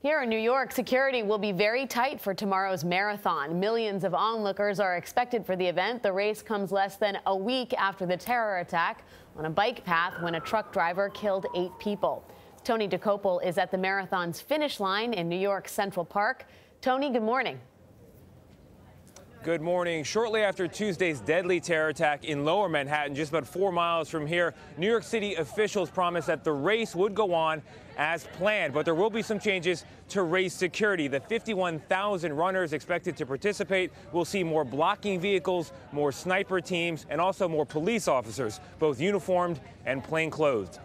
Here in New York, security will be very tight for tomorrow's marathon. Millions of onlookers are expected for the event. The race comes less than a week after the terror attack on a bike path when a truck driver killed 8 people. Tony Dokoupil is at the marathon's finish line in New York's Central Park. Tony, good morning. Good morning. Shortly after Tuesday's deadly terror attack in Lower Manhattan, just about 4 miles from here, New York City officials promised that the race would go on as planned, but there will be some changes to race security. The 51,000 runners expected to participate will see more blocking vehicles, more sniper teams, and also more police officers, both uniformed and plainclothed.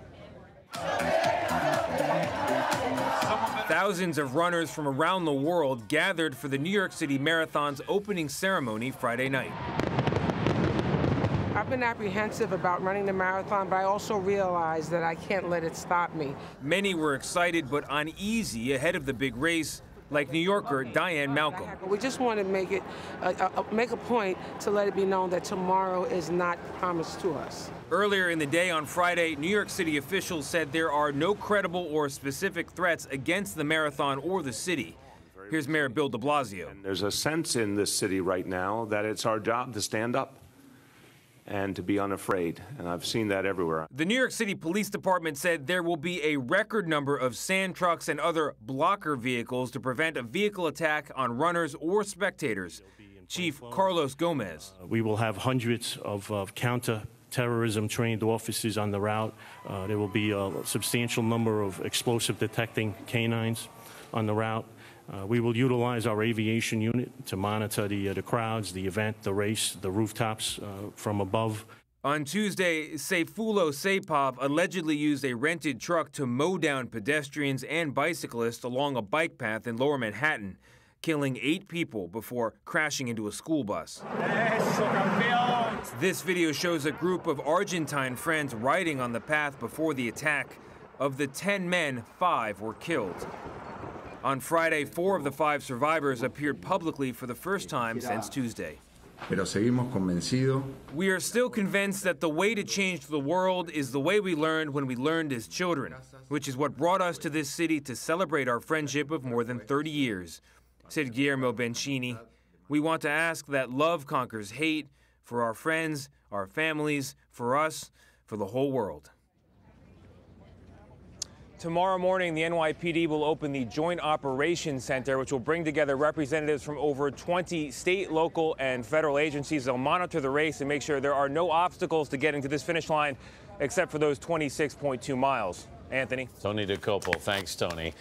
Thousands of runners from around the world gathered for the New York City Marathon's opening ceremony Friday night. I've been apprehensive about running the marathon, but I also realized that I can't let it stop me. Many were excited but uneasy ahead of the big race, like New Yorker Diane Malcolm. We just want to make a point to let it be known that tomorrow is not promised to us. Earlier in the day on Friday, New York City officials said there are no credible or specific threats against the marathon or the city. Here's Mayor Bill de Blasio. And there's a sense in this city right now that it's our job to stand up and to be unafraid, and I've seen that everywhere. The New York City Police Department said there will be a record number of sand trucks and other blocker vehicles to prevent a vehicle attack on runners or spectators. Chief Carlos Gomez. We will have hundreds of counter-terrorism trained officers on the route. There will be a substantial number of explosive detecting canines on the route. We will utilize our aviation unit to monitor the crowds, the event, the race, the rooftops from above. On Tuesday, Sayfulo Saypov allegedly used a rented truck to mow down pedestrians and bicyclists along a bike path in Lower Manhattan, killing 8 people before crashing into a school bus. This video shows a group of Argentine friends riding on the path before the attack. Of the 10 men, 5 were killed. On Friday, 4 of the 5 survivors appeared publicly for the first time since Tuesday. We are still convinced that the way to change the world is the way we learned when we learned as children, which is what brought us to this city to celebrate our friendship of more than 30 years, said Guillermo Bencini. We want to ask that love conquers hate for our friends, our families, for us, for the whole world. Tomorrow morning, the NYPD will open the Joint Operations Center, which will bring together representatives from over 20 state, local, and federal agencies. They'll monitor the race and make sure there are no obstacles to getting to this finish line, except for those 26.2 miles. Anthony. Tony Dokoupil. Thanks, Tony.